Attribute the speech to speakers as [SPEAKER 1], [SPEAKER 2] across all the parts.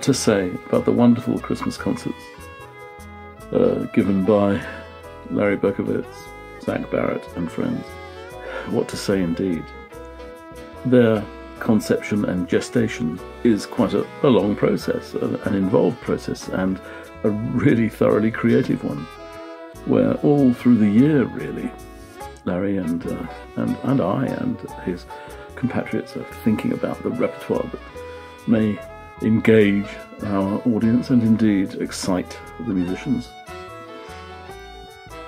[SPEAKER 1] What to say about the wonderful Christmas concerts given by Larry Berkowitz, Zach Barrett and friends. What to say indeed. Their conception and gestation is quite a long process, an involved process, and a really thoroughly creative one, where all through the year, really, Larry and I and his compatriots are thinking about the repertoire that may engage our audience and indeed excite the musicians.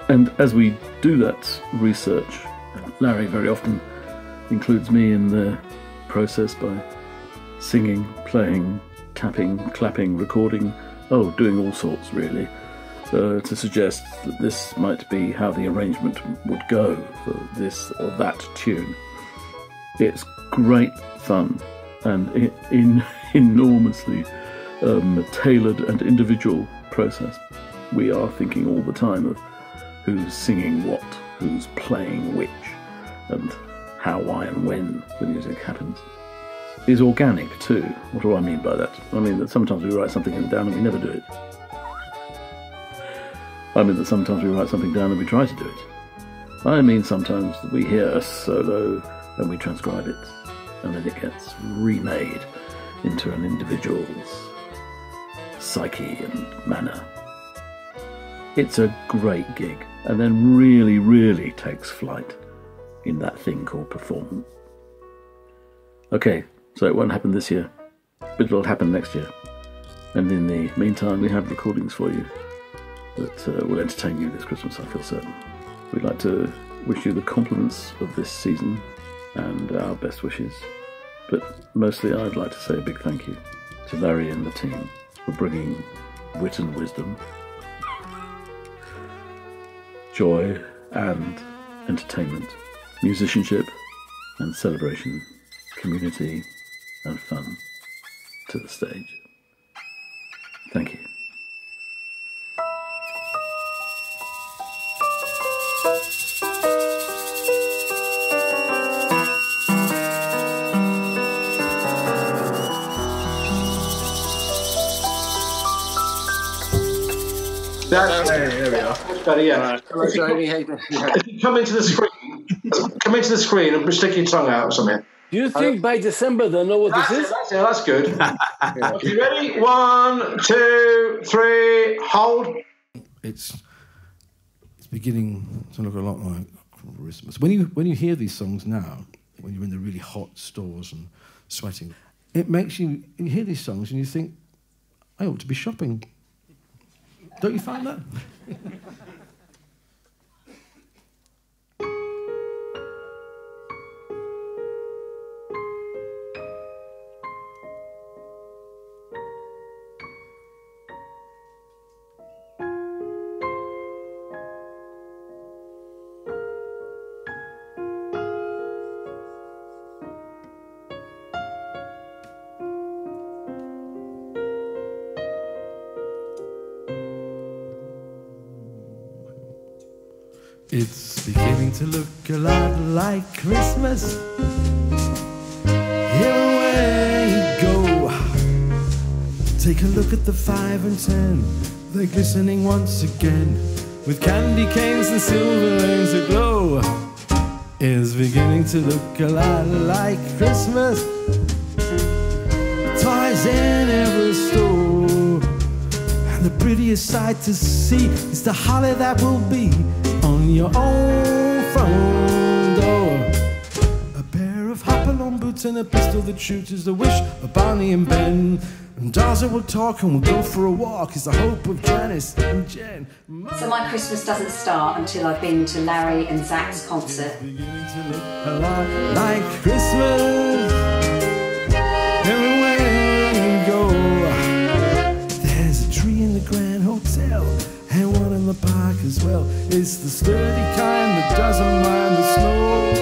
[SPEAKER 1] And as we do that research, Larry very often includes me in the process by singing, playing, tapping, clapping, recording, doing all sorts really, to suggest that this might be how the arrangement would go for this or that tune. It's great fun and enormously tailored and individual process. We are thinking all the time of who's singing what, who's playing which, and how, why and when the music happens. It's organic too. What do I mean by that? I mean that sometimes we write something down and we never do it. I mean that sometimes we write something down and we try to do it. I mean sometimes we hear a solo and we transcribe it, and then it gets remade into an individual's psyche and manner. It's a great gig, and then really, really takes flight in that thing called performance. Okay, so it won't happen this year, but it'll happen next year. And in the meantime, we have recordings for you that will entertain you this Christmas, I feel certain. We'd like to wish you the compliments of this season and our best wishes. But mostly I'd like to say a big thank you to Larry and the team for bringing wit and wisdom, joy and entertainment, musicianship and celebration, community and fun to the stage. Thank you.
[SPEAKER 2] There we are. Much better, yeah.
[SPEAKER 3] Hello, Jamie. How you doing?
[SPEAKER 2] Come into the screen and stick your tongue out or something.
[SPEAKER 3] Do you think by December they'll know what this is?
[SPEAKER 2] That's good. Okay, ready? 1, 2, 3, hold.
[SPEAKER 4] It's beginning to look a lot like Christmas. When you hear these songs now, when you're in the really hot stores and sweating, it makes you hear these songs and you think, I ought to be shopping. Don't you find that? It's beginning to look a lot like Christmas. Here away you go. Take a look at the 5 and 10. They're glistening once again with candy canes and silver lanes aglow. It's beginning to look a lot like Christmas. Toys in every store, and the prettiest sight to see is the holly that will be on your own front door. A pair of hop-along boots and a pistol that shoots is the wish of Barney and Ben. And dolls that will talk and we'll go for a walk is the hope of Janice and Jen.
[SPEAKER 5] So my Christmas doesn't start until I've been to Larry and Zach's concert.
[SPEAKER 4] Beginning to look a lot like Christmas. Everywhere you go, there's a tree in the Grand Hotel and one in the park as well. It's the sturdy kind that doesn't mind the snow.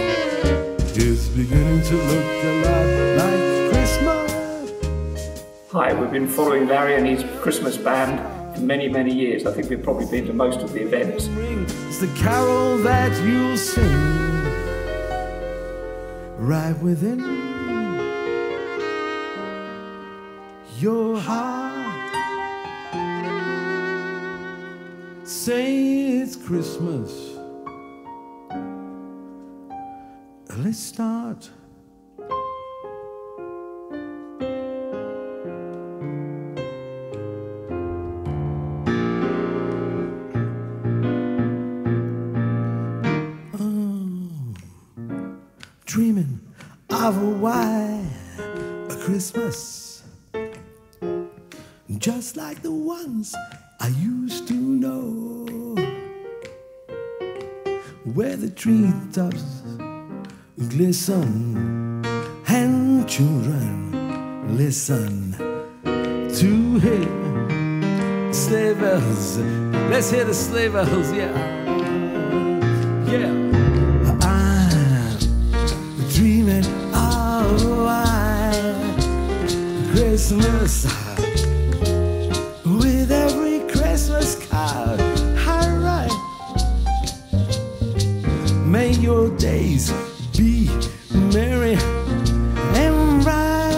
[SPEAKER 4] It's beginning to look a lot like Christmas.
[SPEAKER 6] Hi, we've been following Larry and his Christmas band for many, many years. I think we've probably been to most of the events.
[SPEAKER 4] It's the carol that you'll sing right within your heart. say it's Christmas. Let's start. Dreaming of a white Christmas, just like the ones I used to know, where the treetops glisten and children listen to hear sleigh bells. Let's hear the sleigh bells, yeah, yeah. I'm dreaming of a white Christmas, with every Christmas card I write. May your days be merry and bright,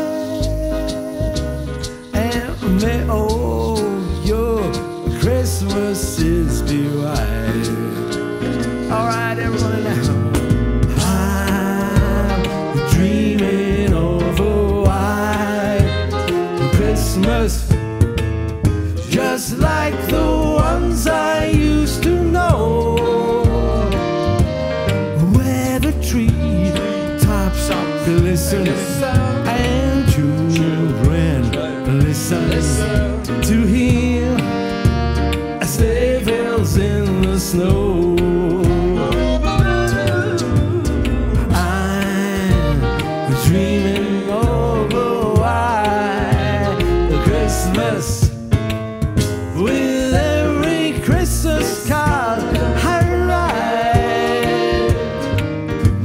[SPEAKER 4] and may all your Christmases be white. All right, everyone now. I'm dreaming of a white Christmas, just like the ones I used to know, where the tree tops are glisten and children listen to hear sleigh bells in the snow. I'm dreaming of a white Christmas, with every Christmas card I write.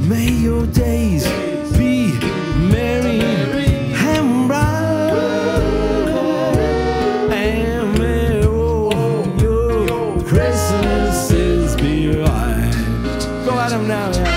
[SPEAKER 4] May your days be merry and bright, and may all your Christmases be right. Go at 'em now, yeah.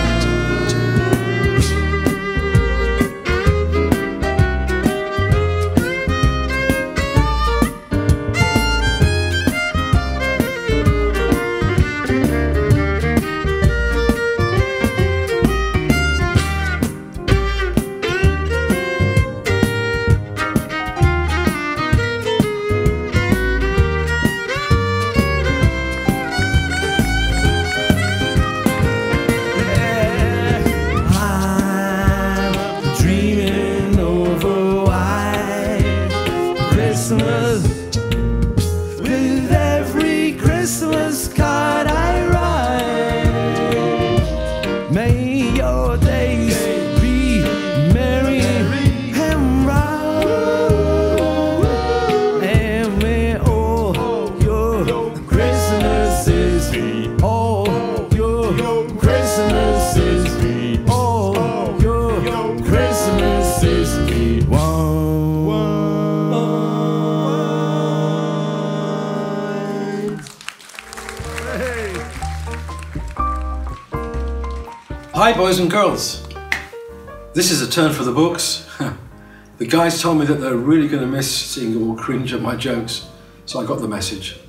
[SPEAKER 4] With every Christmas card I write, may your days be merry and bright, and may all your Christmases be, all your Christmases be, all your Christmases be one.
[SPEAKER 7] Hi boys and girls, this is a turn for the books. The guys told me that they're really going to miss seeing you all cringe at my jokes, so I got the message.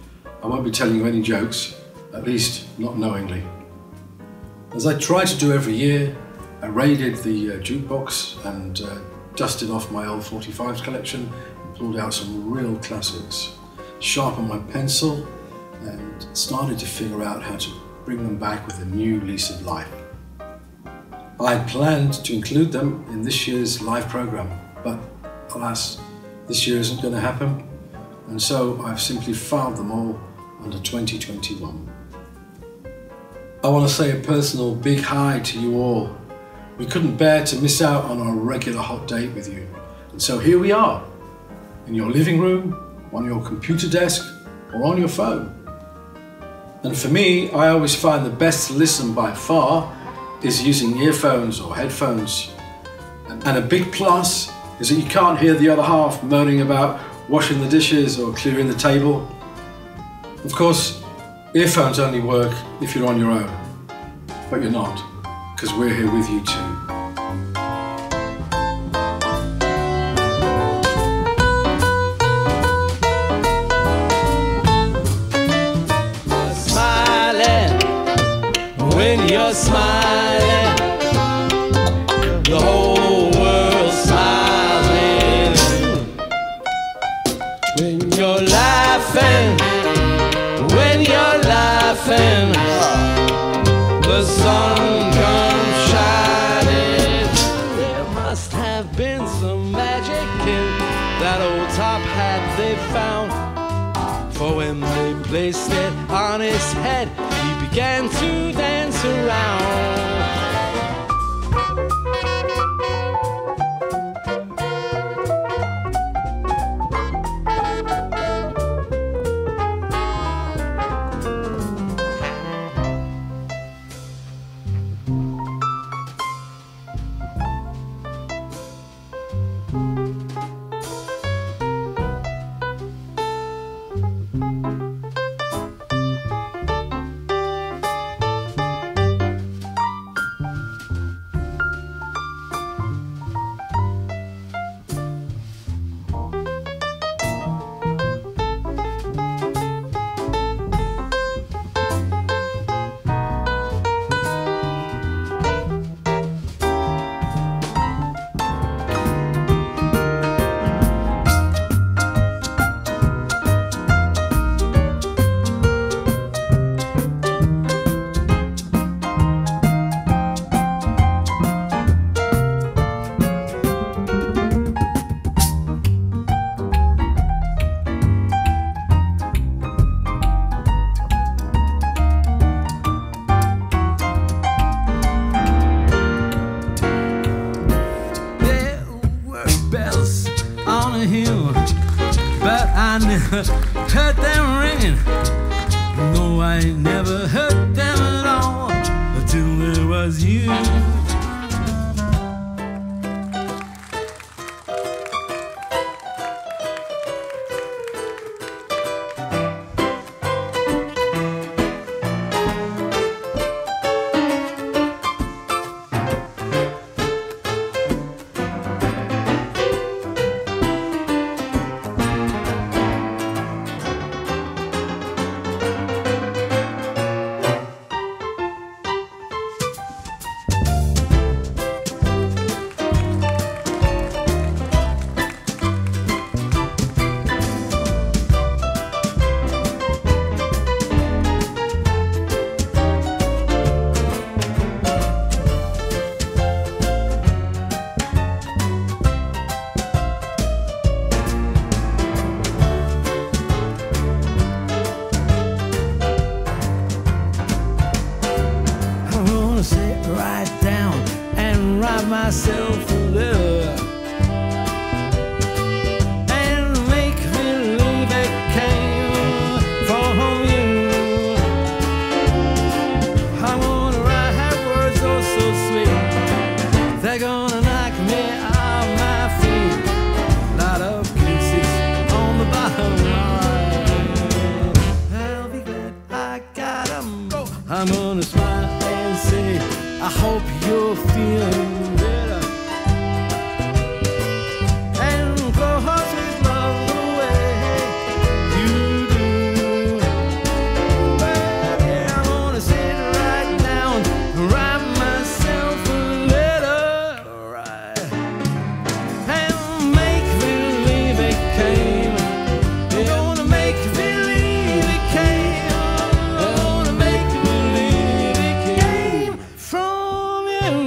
[SPEAKER 7] I won't be telling you any jokes, at least not knowingly. As I try to do every year, I raided the jukebox and dusted off my old 45s collection and pulled out some real classics, sharpened my pencil and started to figure out how to bring them back with a new lease of life. I planned to include them in this year's live program, but alas, this year isn't going to happen, and so I've simply filed them all under 2021. I want to say a personal big hi to you all. We couldn't bear to miss out on our regular hot date with you, and so here we are, in your living room, on your computer desk, or on your phone. And for me, I always find the best listen by far is using earphones or headphones. And a big plus is that you can't hear the other half moaning about washing the dishes or clearing the table. Of course, earphones only work if you're on your own, but you're not, because we're here with you too.
[SPEAKER 4] you're smiling, the whole world's smiling. When you're laughing, the sun comes shining. There must have been some magic in that old top hat they found, for when they placed it on his head, he began to dance around. But I never heard them ringing. No, I never heard them at all until there was you. Sit right down and write myself a letter and make believe it came from you. I'm gonna write words oh so sweet, they're gonna knock me off my feet. Lot of kisses on the bottom line. I'll be glad I got 'em. I'm gonna smile and say, I hope you're feeling better, and close with love the way you do. But yeah, I'm gonna sit right down, write myself a letter, right, and make believe it came. I'm gonna make believe it came. I'm gonna make believe it came from you.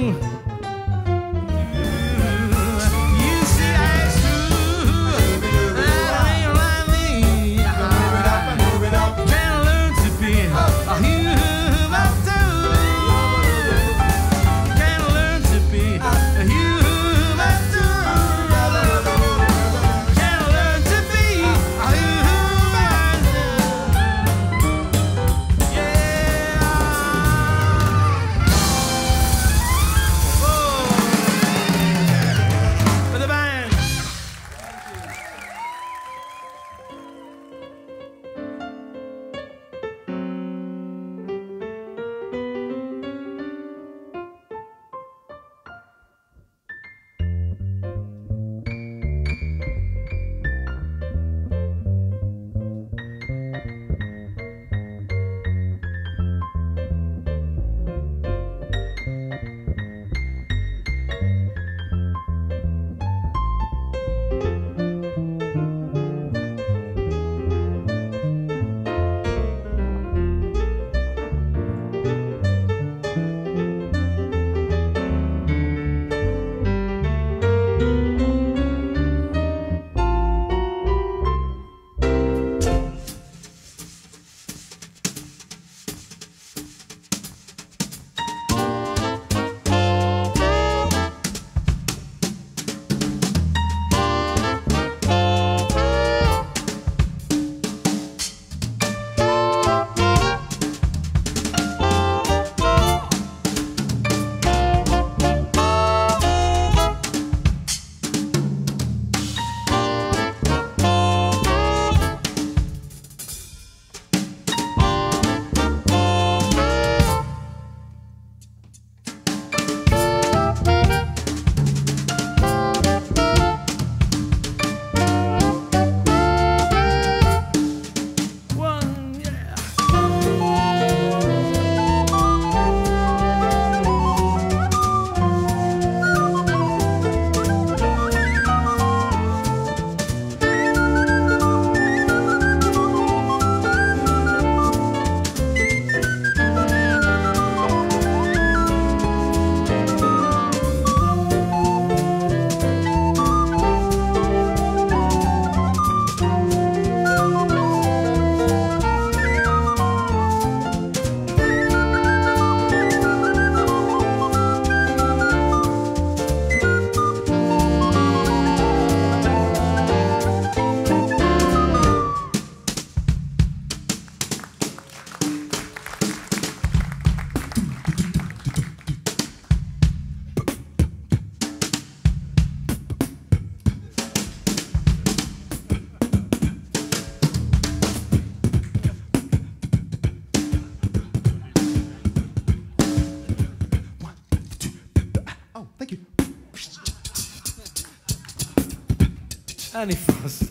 [SPEAKER 4] Annie Frost.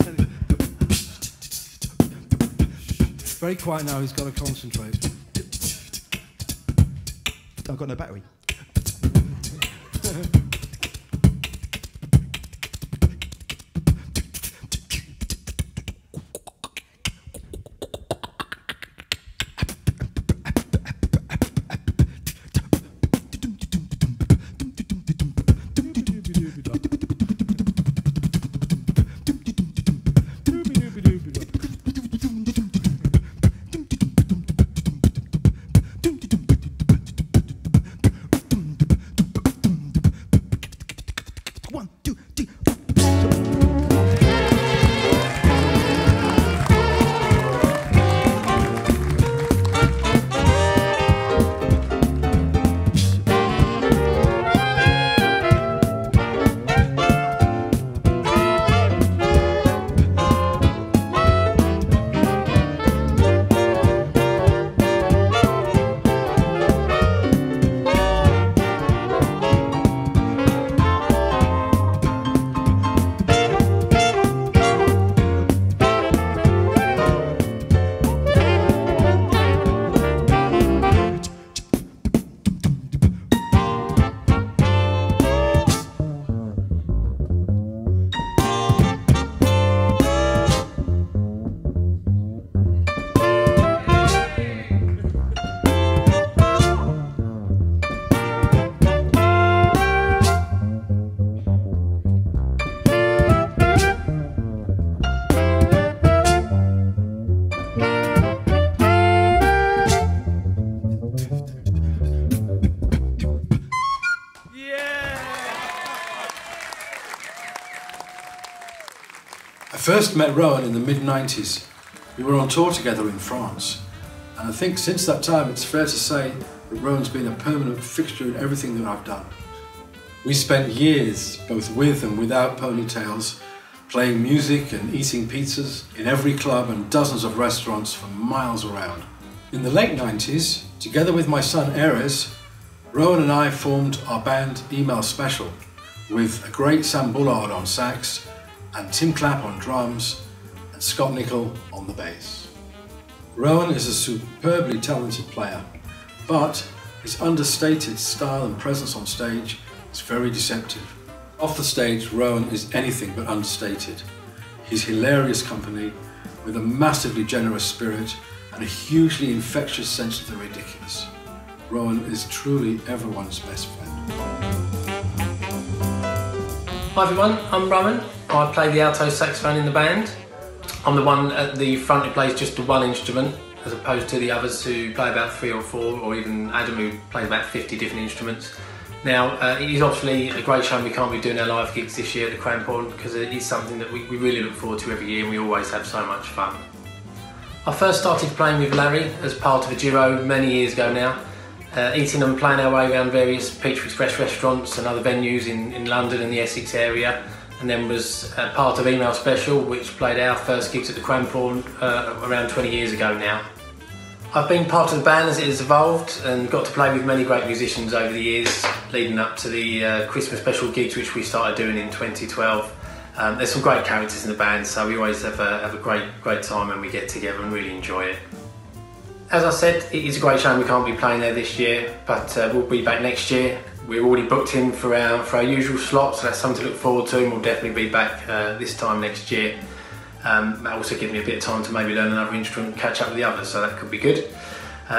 [SPEAKER 4] Very quiet now, he's got to concentrate.
[SPEAKER 8] I've got no battery.
[SPEAKER 7] I first met Rowan in the mid-90s. We were on tour together in France. And I think since that time it's fair to say that Rowan's been a permanent fixture in everything that I've done. We spent years, both with and without ponytails, playing music and eating pizzas in every club and dozens of restaurants for miles around. In the late 90s, together with my son Erez, Rowan and I formed our band Email Special, with a great Sam Bullard on sax, and Tim Clapp on drums, and Scott Nicol on the bass. Rowan is a superbly talented player, but his understated style and presence on stage is very deceptive. Off the stage, Rowan is anything but understated. He's hilarious company, with a massively generous spirit and a hugely infectious sense of the ridiculous. Rowan is truly everyone's best friend.
[SPEAKER 9] Hi everyone, I'm Rowan. I play the alto saxophone in the band. I'm the one at the front who plays just the one instrument, as opposed to the others who play about 3 or 4, or even Adam who plays about 50 different instruments. Now, it is obviously a great shame we can't be doing our live gigs this year at the Crampon, because it is something that we really look forward to every year, and we always have so much fun. I first started playing with Larry as part of a duo many years ago now, eating and playing our way around various Pizza Express restaurants and other venues in London and the Essex area, and then was part of Email Special, which played our first gigs at the Crampon around 20 years ago now. I've been part of the band as it has evolved and got to play with many great musicians over the years leading up to the Christmas Special gigs which we started doing in 2012. There's some great characters in the band, so we always have a great time when we get together and really enjoy it. As I said, it is a great shame we can't be playing there this year, but we'll be back next year. We're already booked in for our usual slot, so that's something to look forward to, and we'll definitely be back this time next year. That also gives me a bit of time to maybe learn another instrument and catch up with the others, so that could be good.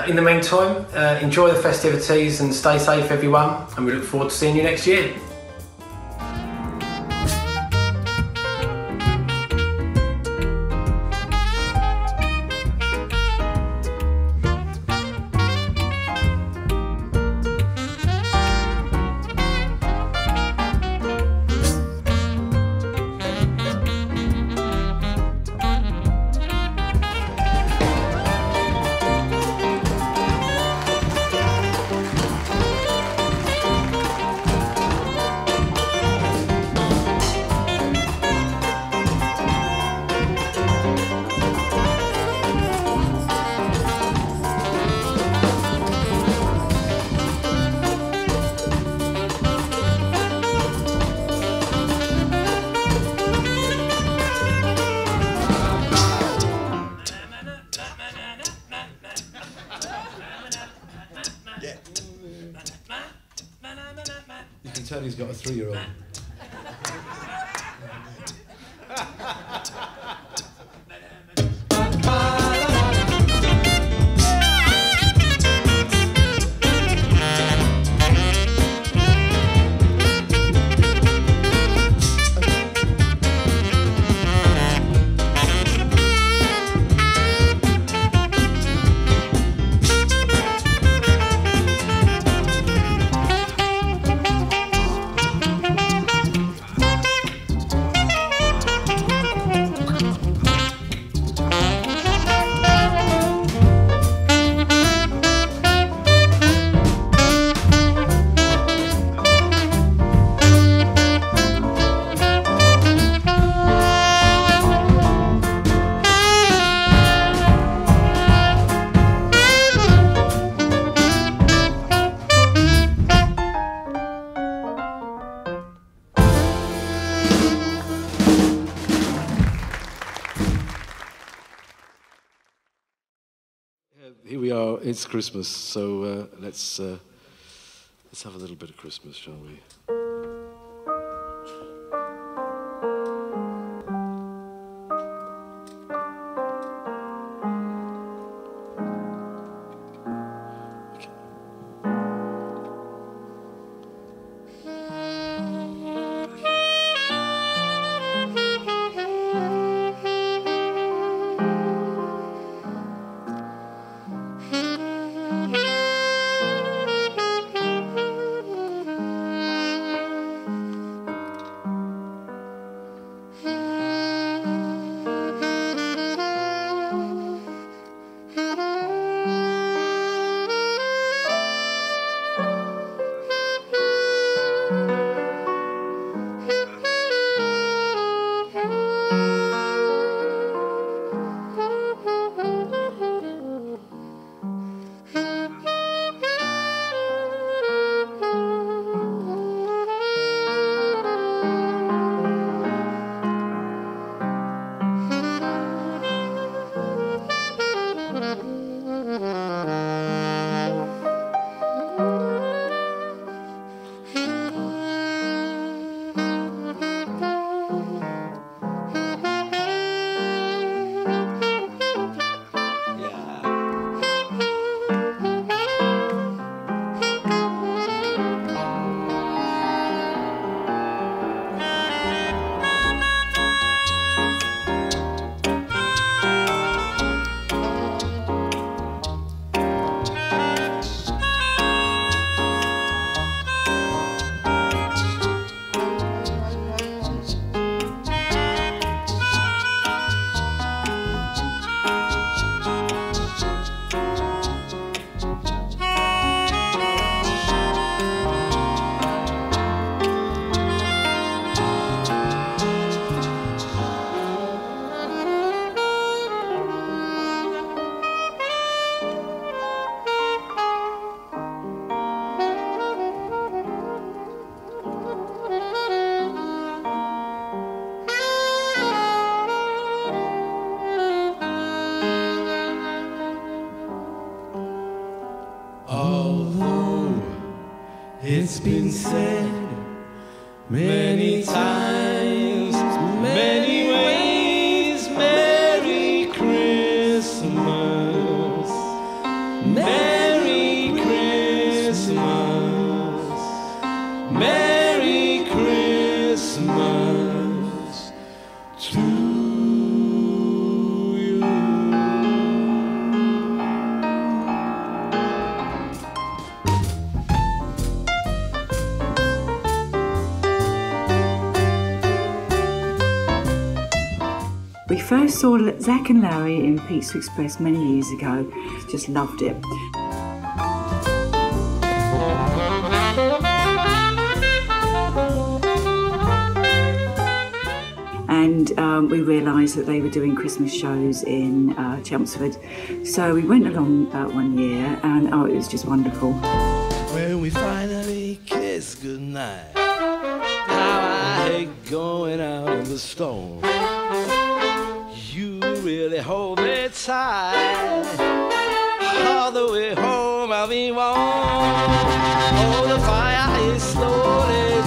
[SPEAKER 9] In the meantime, enjoy the festivities and stay safe everyone, and we look forward to seeing you next year.
[SPEAKER 7] tell he's got a 3-year-old. Here we are, it's Christmas, so let's have a little bit of Christmas, shall we?
[SPEAKER 4] It's been said many times, many ways, Merry Christmas, Merry Christmas, Merry Christmas to you.
[SPEAKER 8] We first saw Zach and Larry in Pizza Express many years ago. Just loved it. And we realised that they were doing Christmas shows in Chelmsford. So we went along one year and it was just wonderful.
[SPEAKER 4] When we finally kissed goodnight, how I hate going out in the storm. You really hold me tight, all the way home I'll be warm. Oh, the fire is slowly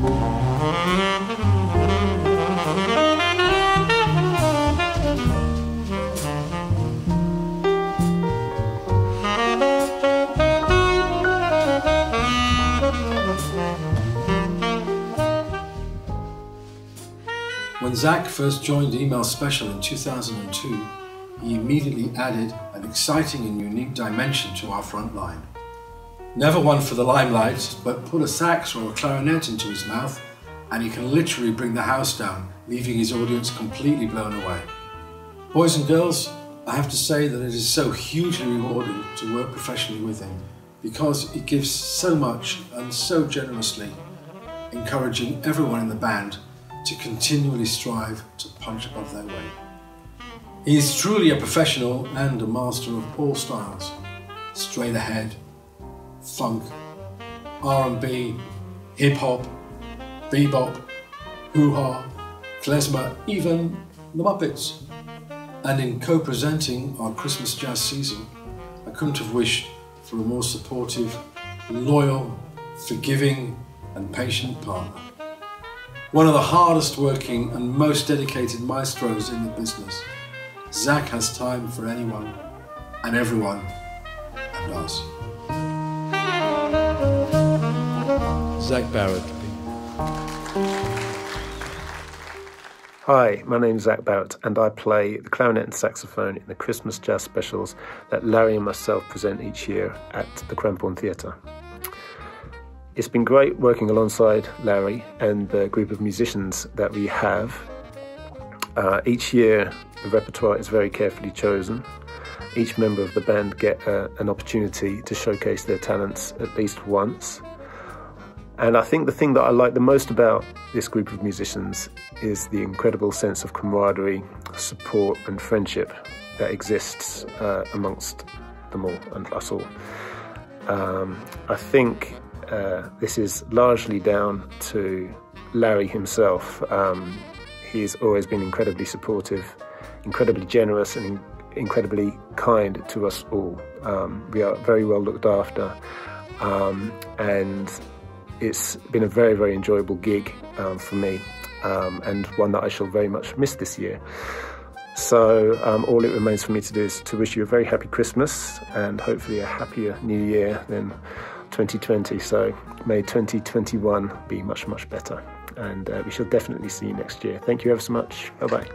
[SPEAKER 7] When Zach first joined Email Special in 2002, he immediately added an exciting and unique dimension to our front line. Never one for the limelight, but put a sax or a clarinet into his mouth and he can literally bring the house down, leaving his audience completely blown away. Boys and girls, I have to say that it is so hugely rewarding to work professionally with him because he gives so much and so generously, encouraging everyone in the band to continually strive to punch above their weight. He is truly a professional and a master of all styles: straight ahead, funk, R&B, hip-hop, bebop, hoo-ha, klezmer, even the Muppets. And in co-presenting our Christmas jazz season, I couldn't have wished for a more supportive, loyal, forgiving and patient partner. One of the hardest working and most dedicated maestros in the business, Zach has time for anyone and everyone and us.
[SPEAKER 10] Zach Barrett.
[SPEAKER 11] Hi, my name's Zach Barrett and I play the clarinet and saxophone in the Christmas jazz specials that Larry and myself present each year at the Cranbourne Theatre. It's been great working alongside Larry and the group of musicians that we have. Each year the repertoire is very carefully chosen. Each member of the band get an opportunity to showcase their talents at least once. And I think the thing that I like the most about this group of musicians is the incredible sense of camaraderie, support and friendship that exists amongst them all and us all. I think this is largely down to Larry himself. He's always been incredibly supportive, incredibly generous and incredibly kind to us all. We are very well looked after, and it's been a very, very enjoyable gig for me, and one that I shall very much miss this year. So all it remains for me to do is to wish you a very happy Christmas and hopefully a happier new year than 2020. So may 2021 be much, much better. And we shall definitely see you next year. Thank you ever so much. Bye-bye.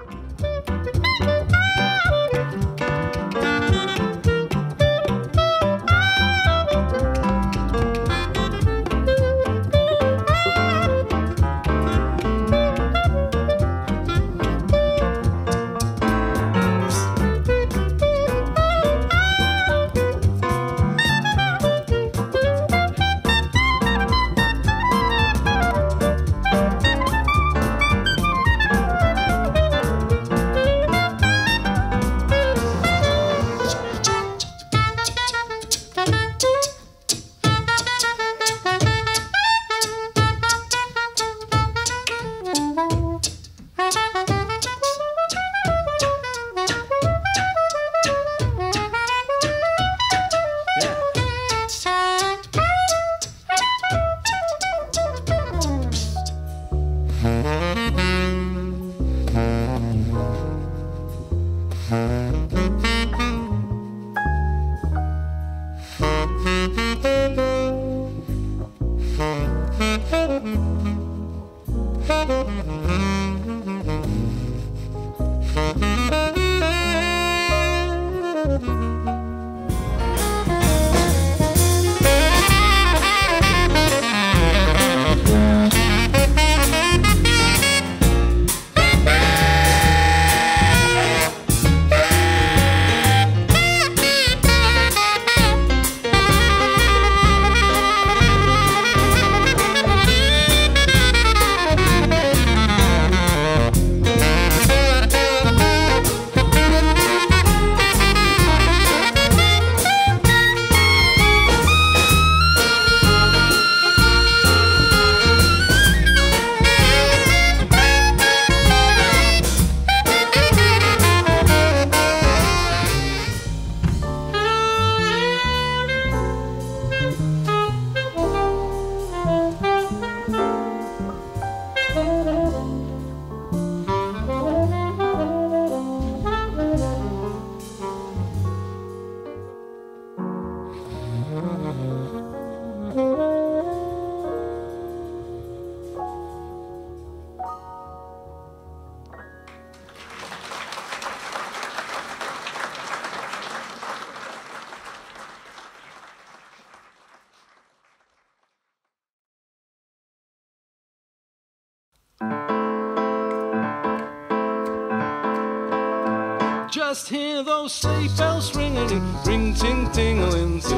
[SPEAKER 4] Just hear those sleigh bells ringing, ring ting tingling too.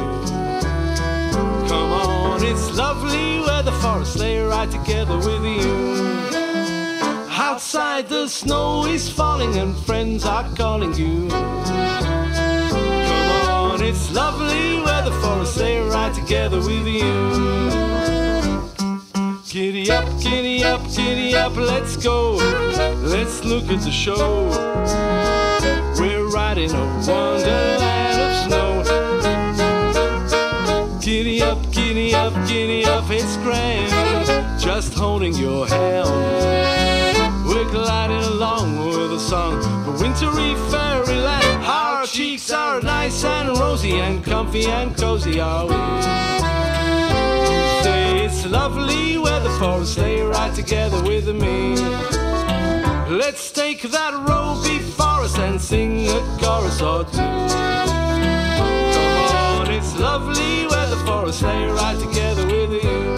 [SPEAKER 4] Come on, it's lovely weather for a sleigh ride together with you. Outside the snow is falling and friends are calling you. Come on, it's lovely weather for a sleigh ride together with you. Giddy up, giddy up, giddy up, let's go. Let's look at the show. We're riding a wonderland of snow. Giddy up, giddy up, giddy up, it's grand. Just holding your hand. We're gliding along with a song for wintry fairyland. Our cheeks are nice and rosy and comfy and cozy are we. You say it's lovely weather for a sleigh ride together with me. Let's take that road before us and sing a chorus or two. Come on, it's lovely weather for a sleigh ride together with you.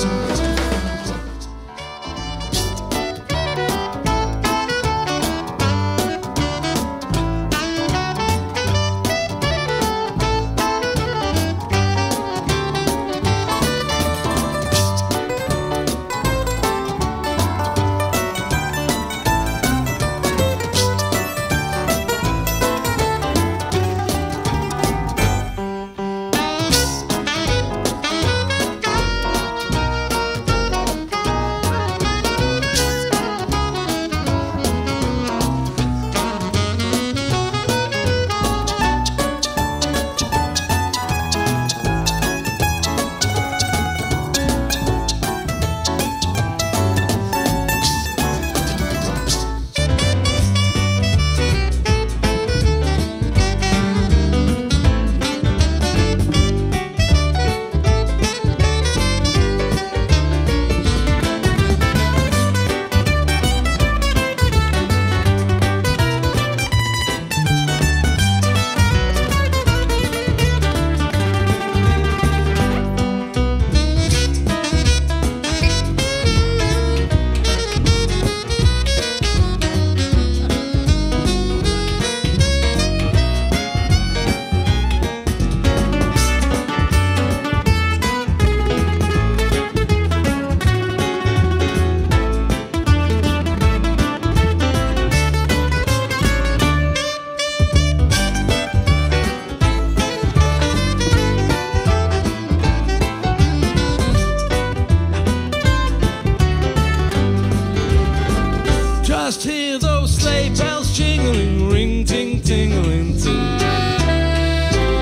[SPEAKER 4] Just hear those sleigh bells jingling, ring ting tingling too.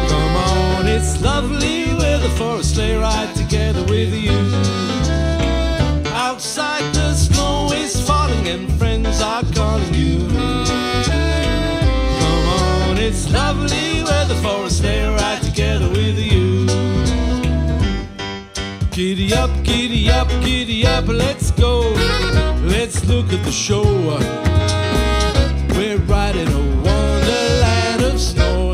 [SPEAKER 4] Come on, it's lovely weather for a sleigh ride together with you. Outside the snow is falling and friends are calling you. Come on, it's lovely weather for a sleigh ride together with you. Giddy up, giddy up, giddy up, let's go. Let's look at the show. We're riding a wonderland of snow.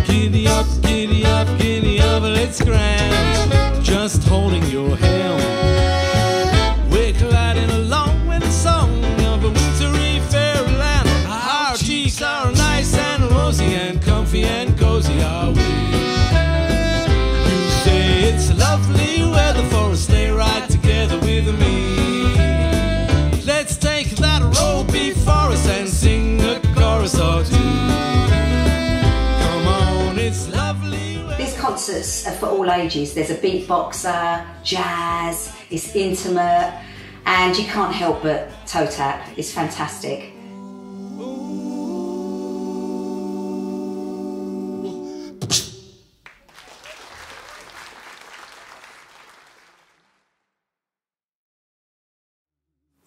[SPEAKER 4] Giddy up, giddy up, giddy up, let's grand. Just holding your hand. We're gliding along with the song of a wintry fairyland. Our cheeks are nice and rosy and comfy and cozy are we. You say it's lovely weather for a sleigh ride together with me. Let's take that road before us and sing a chorus or two. Come on, it's lovely.
[SPEAKER 5] These concerts are for all ages. There's a beatboxer, jazz, it's intimate, and you can't help but toe tap. It's fantastic.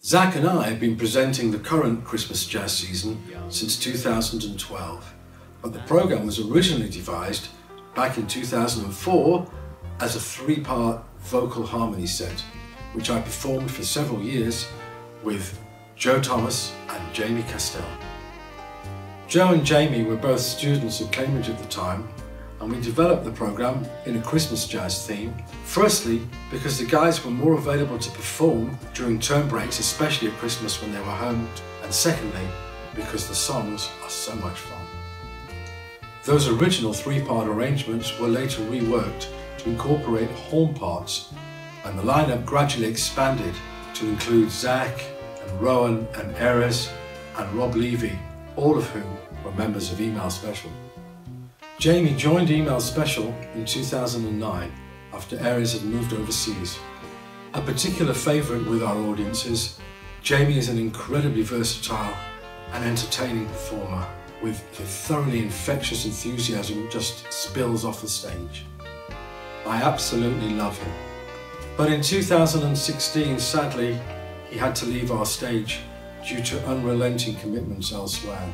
[SPEAKER 7] Zach and I have been presenting the current Christmas jazz season since 2012, but the programme was originally devised back in 2004 as a three-part vocal harmony set, which I performed for several years with Joe Thomas and Jamie Castell. Joe and Jamie were both students at Cambridge at the time, and we developed the programme in a Christmas jazz theme. Firstly, because the guys were more available to perform during term breaks, especially at Christmas when they were home. And secondly, because the songs are so much fun. Those original 3-part arrangements were later reworked to incorporate horn parts, and the lineup gradually expanded to include Zach and Rowan and Erez and Rob Levy, all of whom were members of Email Special. Jamie joined Email Special in 2009 after Erez had moved overseas. A particular favourite with our audiences, Jamie is an incredibly versatile and entertaining performer with a thoroughly infectious enthusiasm that just spills off the stage. I absolutely love him. But in 2016, sadly, he had to leave our stage due to unrelenting commitments elsewhere.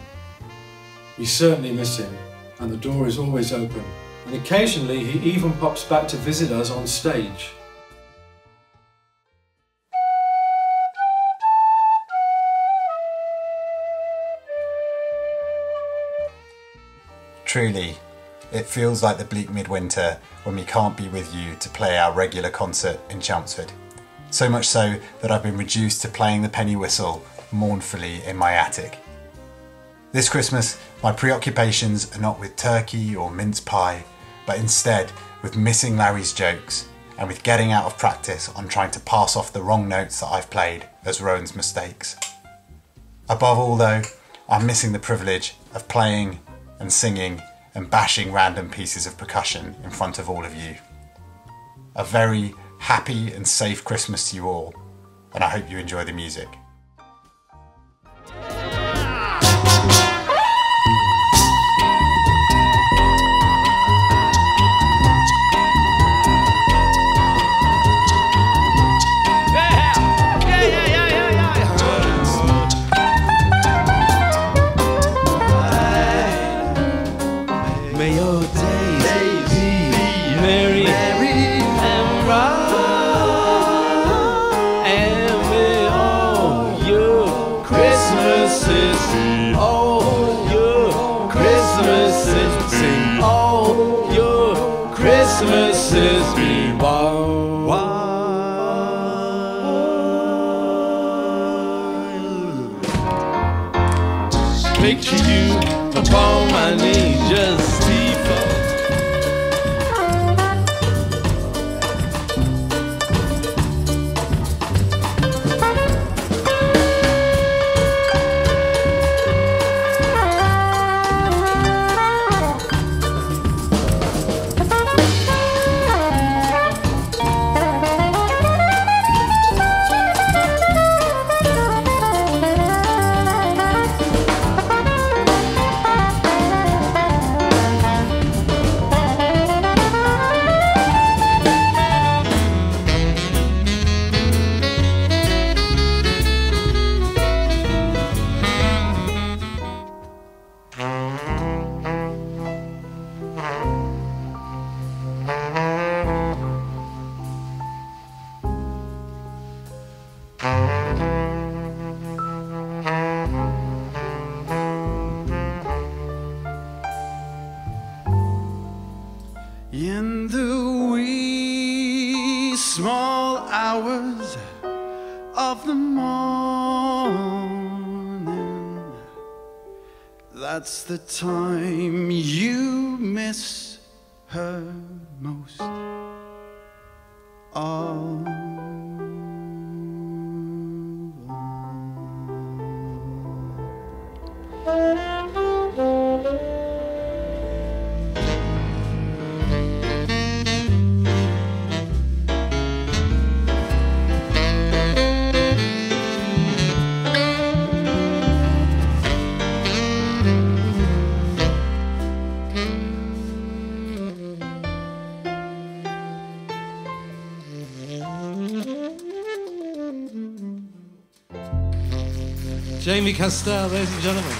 [SPEAKER 7] We certainly miss him, and the door is always open, and occasionally he even pops back to visit us on stage.
[SPEAKER 12] Truly, it feels like the bleak midwinter when we can't be with you to play our regular concert in Chelmsford. So much so that I've been reduced to playing the penny whistle mournfully in my attic. This Christmas, my preoccupations are not with turkey or mince pie, but instead with missing Larry's jokes and with getting out of practice on trying to pass off the wrong notes that I've played as Rowan's mistakes. Above all though, I'm missing the privilege of playing and singing and bashing random pieces of percussion in front of all of you. A very happy and safe Christmas to you all, and I hope you enjoy the music.
[SPEAKER 4] May your days be merry and bright, and may all your Christmases, all your Christmases, sing all your Christmases be wild. Picture you upon my knee, just default. In the wee small hours of the morning, that's the time you miss her most. Oh. Jamie Castell, ladies and gentlemen.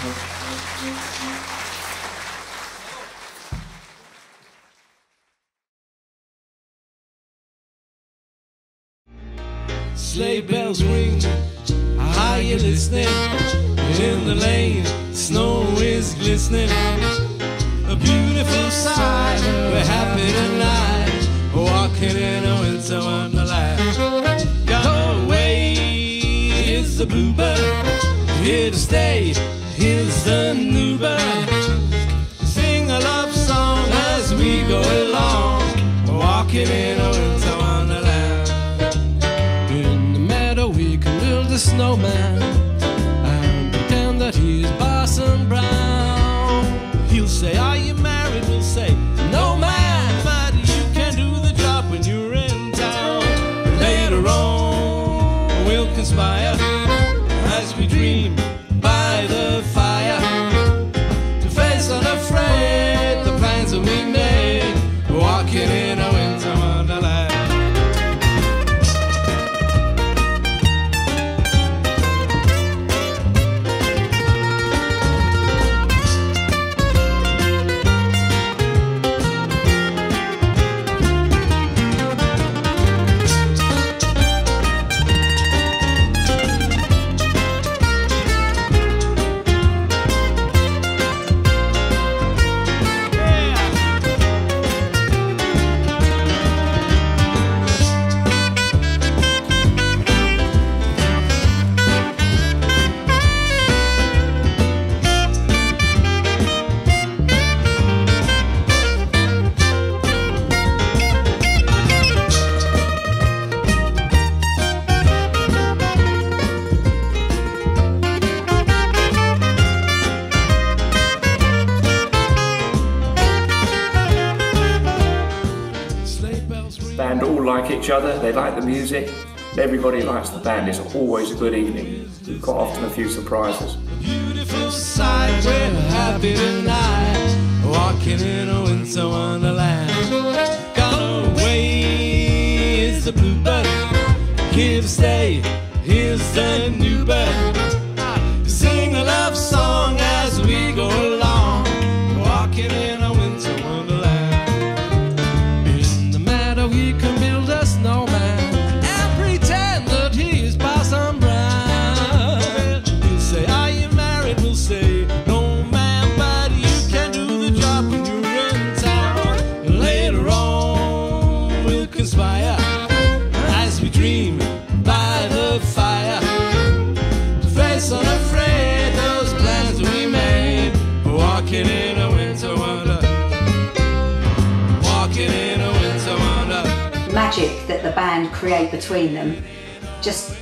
[SPEAKER 4] Sleigh bells ring, are you listening? In the lane, snow is glistening. A beautiful sight, we're happy tonight, walking in a winter wonderland. Gone away is the bluebird, here to stay, here the new bird. Sing a love song as we go along, walking in a winter wonderland. In the meadow we can build a snowman and pretend that he's Parson Brown. He'll say, are you married? We'll say, no man, but you can do the job when you're in town. Later on we'll conspire as we dream by the fire to face unafraid the plans that we made, walking in a winter wonderland.
[SPEAKER 6] Band all like each other, they like the music, everybody likes the band. It's always a good evening. We've got often a few surprises.
[SPEAKER 4] Beautiful sight, we're happy tonight, walking in a winter wonderland. Gone away is the bluebird, here to stay, here's the new bird. Sing a love song as we go along, walking in a winter wonderland. In the meadow we can build a snowman and pretend that he is Parson Brown. He'll say, are you married? We'll say, no man, but you can do the job when you're in town. And later on we'll conspire as we dream by the fire to face unafraid those plans we made, walking in a winter wonder, walking in a winter wonder.
[SPEAKER 5] Magic that the band create between them, just,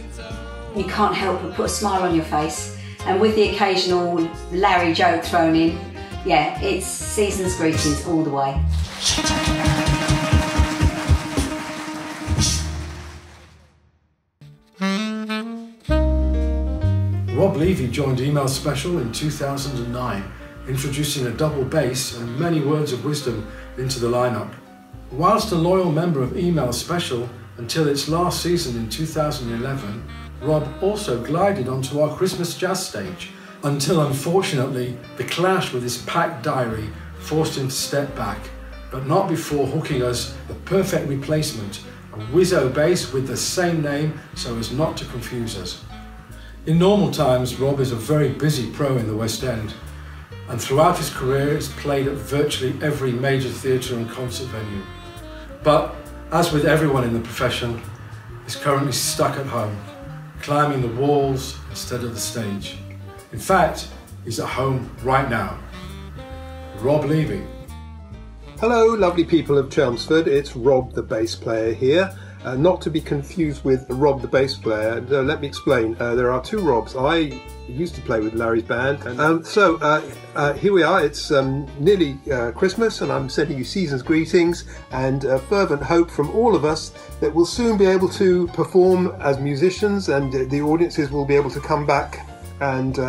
[SPEAKER 5] you can't help but put a smile on your face. And with the occasional Larry joke thrown in, yeah, it's season's greetings all the way.
[SPEAKER 7] Rob Levy joined Email Special in 2009, introducing a double bass and many words of wisdom into the lineup. Whilst a loyal member of Email Special until its last season in 2011, Rob also glided onto our Christmas jazz stage, until unfortunately the clash with his packed diary forced him to step back, but not before hooking us the perfect replacement, a Wizzo bass with the same name so as not to confuse us. In normal times, Rob is a very busy pro in the West End, and throughout his career has played at virtually every major theatre and concert venue. But, as with everyone in the profession, he's currently stuck at home, climbing the walls instead of the stage. In fact, he's at home right now. Rob Levy.
[SPEAKER 11] Hello, lovely people of Chelmsford. It's Rob, the bass player here. Not to be confused with Rob, the bass player. Let me explain. There are two Robs. I used to play with Larry's band. Here we are. It's nearly Christmas, and I'm sending you season's greetings and fervent hope from all of us that we'll soon be able to perform as musicians, and the audiences will be able to come back and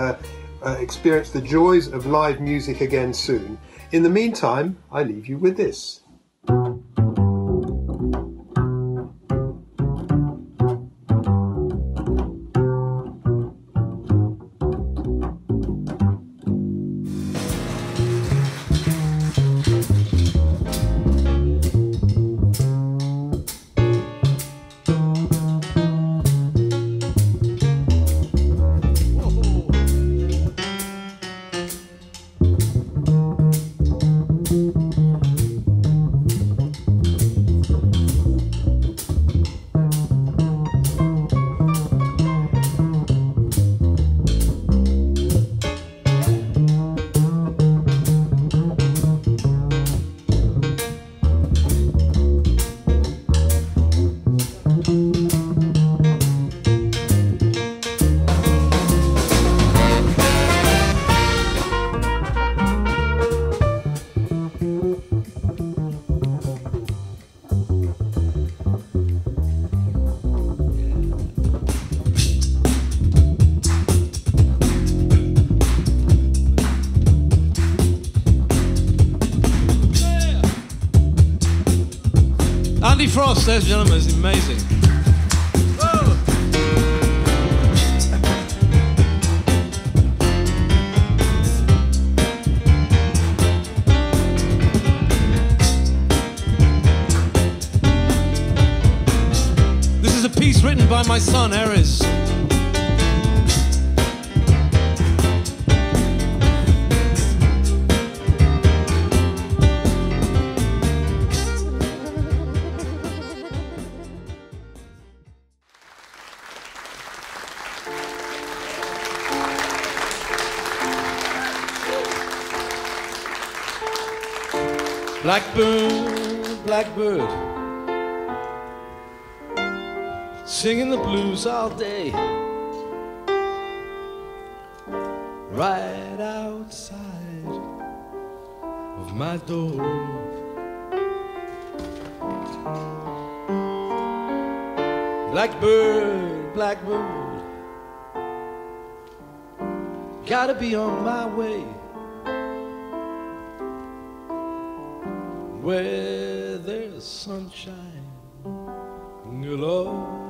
[SPEAKER 11] experience the joys of live music again soon. In the meantime, I leave you with this.
[SPEAKER 10] Johnny Frost, ladies and gentlemen, is amazing. This is a piece written by my son, Ares. Blackbird, blackbird, singing the blues all day, right outside of my door. Blackbird, blackbird, gotta be on my way. Where there's sunshine galore.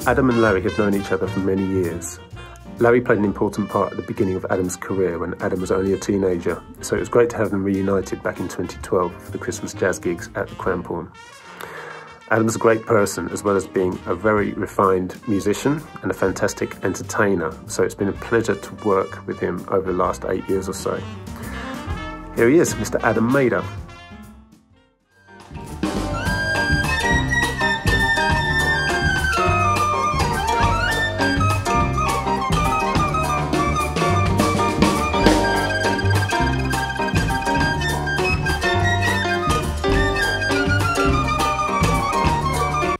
[SPEAKER 11] Adam and Larry have known each other for many years. Larry played an important part at the beginning of Adam's career when Adam was only a teenager, so it was great to have them reunited back in 2012 for the Christmas jazz gigs at the Cramphorn. Adam's a great person, as well as being a very refined musician and a fantastic entertainer, so it's been a pleasure to work with him over the last 8 years or so. Here he is, Mr. Adam Mader.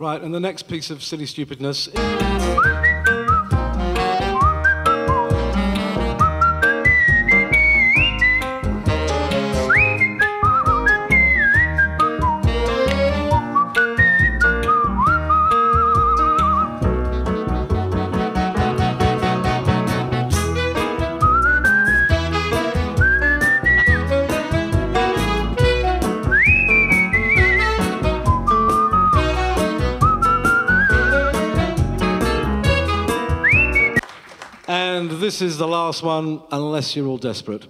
[SPEAKER 10] Right, and the next piece of silly stupidness. And this is the last one, unless you're all desperate.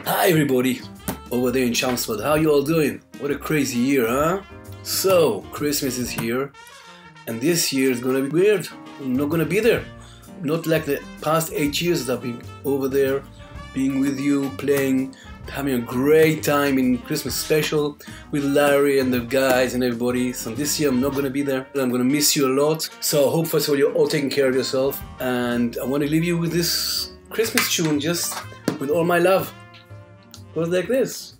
[SPEAKER 13] Hi everybody, over there in Chelmsford, how you all doing? What a crazy year, huh? So, Christmas is here, and this year is gonna be weird. I'm not gonna be there. Not like the past 8 years that I've been over there, being with you, playing, having a great time in Christmas special with Larry and the guys and everybody. So this year I'm not gonna be there. I'm gonna miss you a lot. So I hope first of all you're all taking care of yourself, and I want to leave you with this Christmas tune, just with all my love. Goes like this.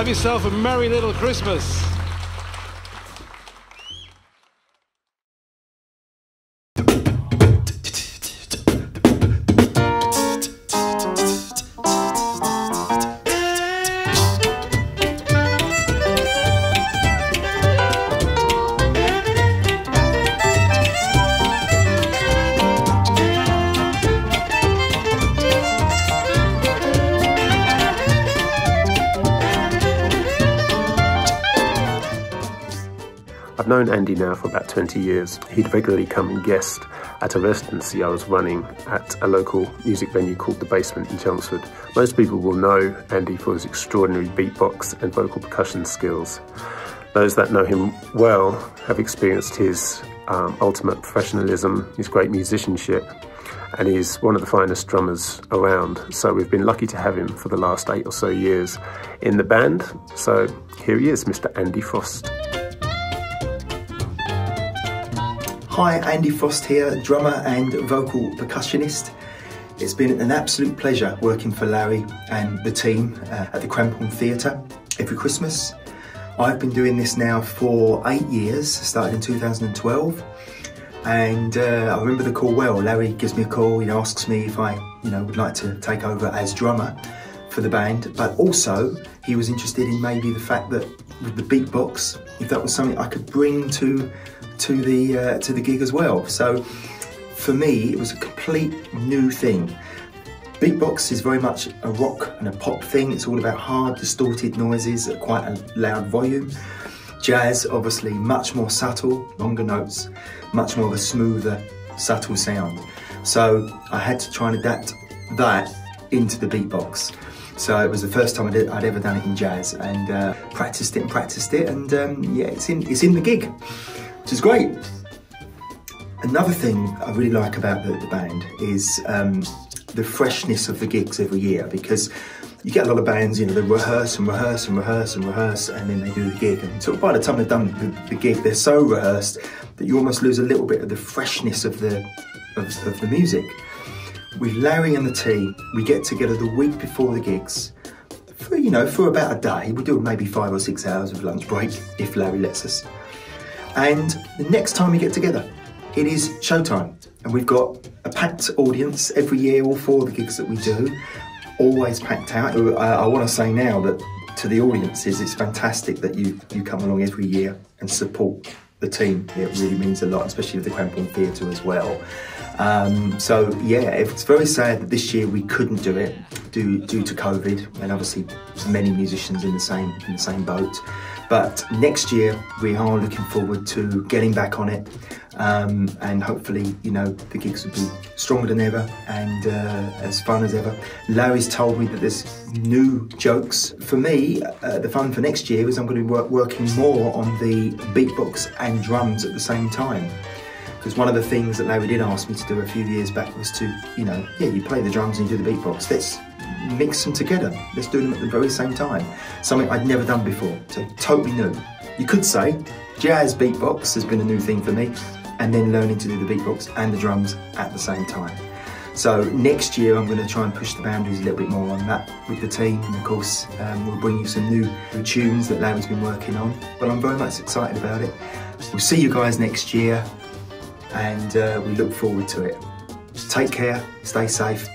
[SPEAKER 10] Have yourself a merry little Christmas.
[SPEAKER 11] I've known Andy now for about 20 years. He'd regularly come and guest at a residency I was running at a local music venue called The Basement in Chelmsford. Most people will know Andy for his extraordinary beatbox and vocal percussion skills. Those that know him well have experienced his ultimate professionalism, his great musicianship, and he's one of the finest drummers around. So we've been lucky to have him for the last 8 or so years in the band. So here he is, Mr. Andy Frost.
[SPEAKER 14] Hi, Andy Frost here, drummer and vocal percussionist. It's been an absolute pleasure working for Larry and the team at the Crampon Theatre every Christmas. I've been doing this now for 8 years, started in 2012. And I remember the call well. Larry gives me a call, he asks me if I would like to take over as drummer for the band, but also he was interested in maybe the fact that with the beatbox, if that was something I could bring to the gig as well. So for me, it was a complete new thing. Beatbox is very much a rock and a pop thing. It's all about hard, distorted noises at quite a loud volume. Jazz, obviously, much more subtle, longer notes, much more of a smoother, subtle sound. So I had to try and adapt that into the beatbox. So it was the first time I'd ever done it in jazz, and practiced it, and yeah, it's in the gig, which is great. Another thing I really like about the band is the freshness of the gigs every year, because you get a lot of bands, they rehearse and rehearse and rehearse and rehearse, and then they do the gig. And so by the time they've done the gig, they're so rehearsed that you almost lose a little bit of the freshness of the music. With Larry and the team, we get together the week before the gigs for about a day. We do maybe 5 or 6 hours of lunch break, if Larry lets us. And the next time we get together, it is showtime. And we've got a packed audience every year, all 4 of the gigs that we do. Always packed out. I want to say now that to the audiences, it's fantastic that you come along every year and support the team. It really means a lot, especially with the Crampon Theatre as well. So yeah, it's very sad that this year we couldn't do it due to COVID, and obviously many musicians in the same boat. But next year we are looking forward to getting back on it, and hopefully the gigs will be stronger than ever and as fun as ever. Larry's told me that there's new jokes. For me, the fun for next year is I'm going to be working more on the beatbox and drums at the same time. Because one of the things that Larry did ask me to do a few years back was to, you play the drums and you do the beatbox. Let's mix them together. Let's do them at the very same time. Something I'd never done before, so totally new. You could say jazz beatbox has been a new thing for me, and then learning to do the beatbox and the drums at the same time. So next year I'm going to try and push the boundaries a little bit more on that with the team, and of course we'll bring you some new tunes that Larry's been working on, but I'm very much excited about it. We'll see you guys next year, and we look forward to it. Take care, stay safe.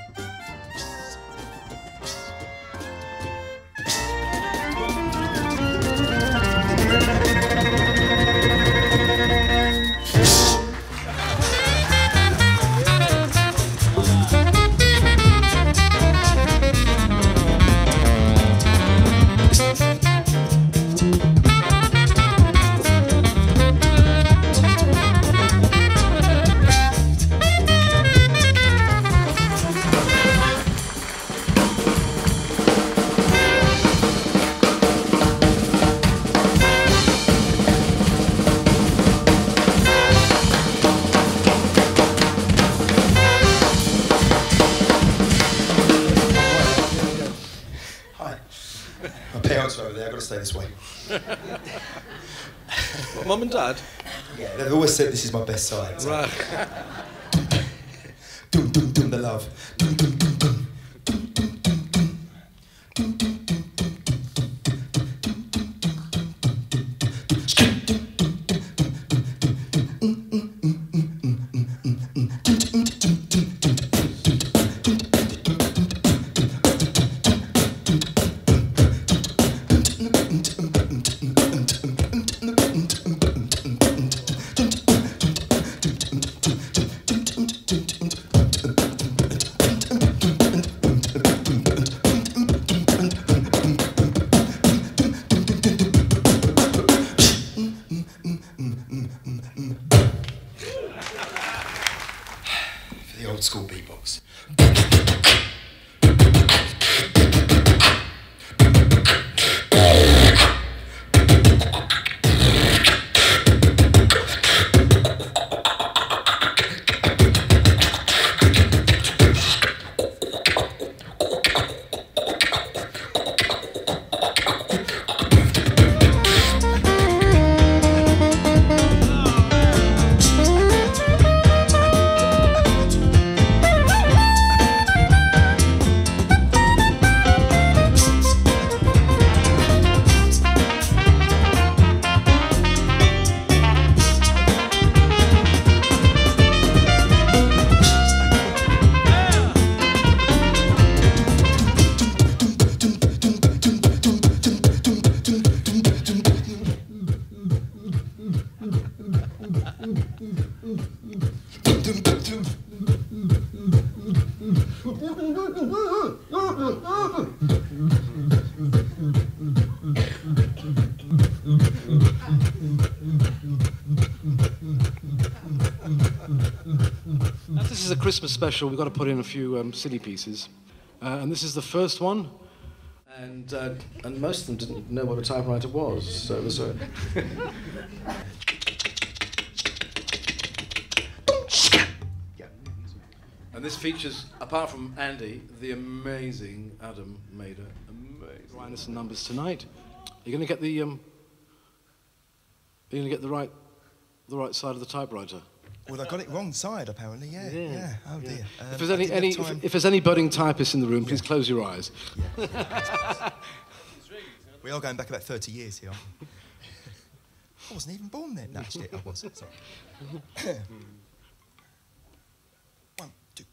[SPEAKER 15] Stay this way.
[SPEAKER 10] What, Mum and Dad?
[SPEAKER 15] Yeah, they've always said this is my best side. So.
[SPEAKER 10] Right.
[SPEAKER 15] Dum dum dum the love. Dum dum dum dum. Old school beatbox.
[SPEAKER 10] is a Christmas special. We've got to put in a few silly pieces. And this is the first one. And most of them didn't know what a typewriter was, so it was a... And this features, apart from Andy, the amazing Adam Mader. Amazing. Writing some numbers tonight. You're going to get the you're going to get the right side of the typewriter.
[SPEAKER 15] Well, I got it wrong side apparently. Yeah. Oh dear.
[SPEAKER 10] If there's any budding typists in the room, please close your eyes.
[SPEAKER 15] Yeah. We are going back about 30 years here. I wasn't even born then. No, actually, I was. Sorry. 1, 2,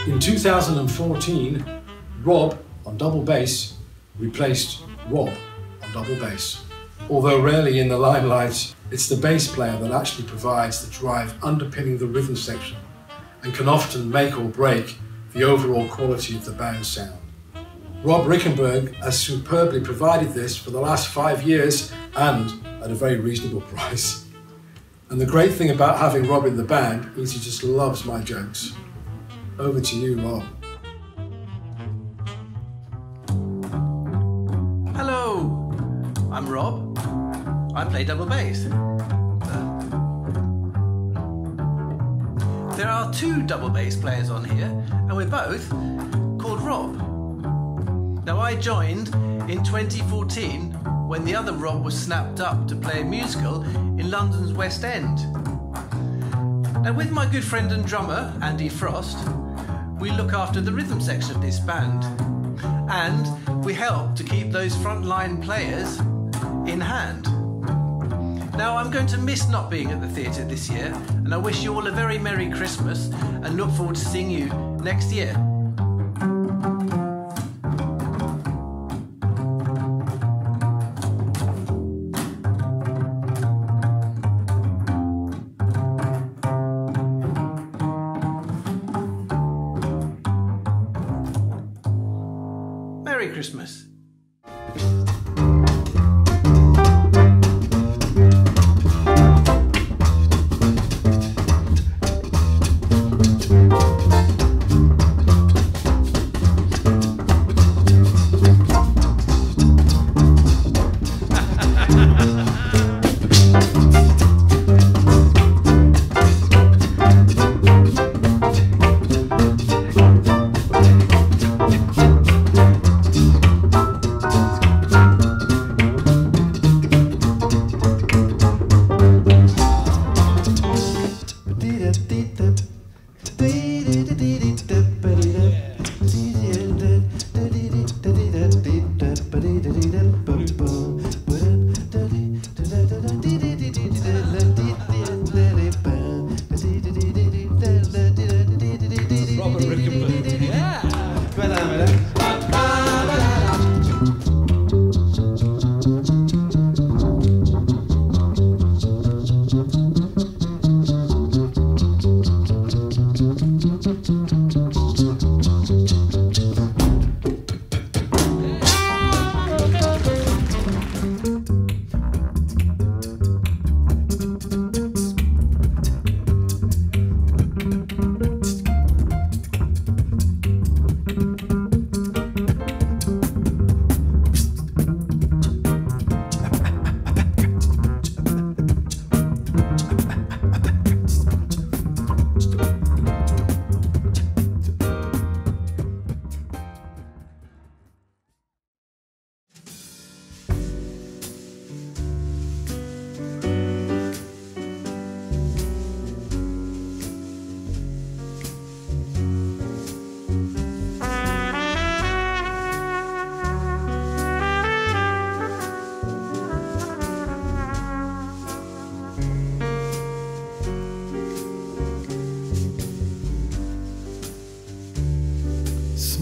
[SPEAKER 7] In 2014, Rob on double bass replaced Rob on double bass. Although rarely in the limelight, it's the bass player that actually provides the drive underpinning the rhythm section and can often make or break the overall quality of the band's sound. Rob Rickenberg has superbly provided this for the last 5 years and at a very reasonable price. And the great thing about having Rob in the band is he just loves my jokes. Over to you, Rob.
[SPEAKER 16] Hello, I'm Rob. I play double bass. There are 2 double bass players on here, and we're both called Rob. Now, I joined in 2014 when the other Rob was snapped up to play a musical in London's West End. And with my good friend and drummer, Andy Frost, we look after the rhythm section of this band. And we help to keep those frontline players in hand. Now, I'm going to miss not being at the theatre this year, and I wish you all a very Merry Christmas and look forward to seeing you next year. Merry Christmas.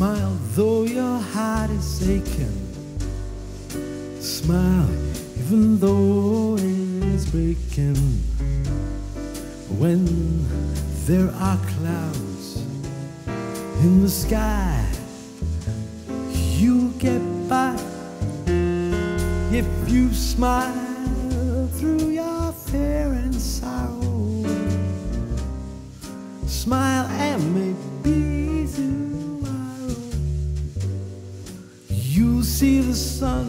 [SPEAKER 4] Smile though your heart is aching. Smile even though it's breaking. When there are clouds in the sky, you get by if you smile through your fear and sorrow. Smile and maybe tomorrow you'll see the sun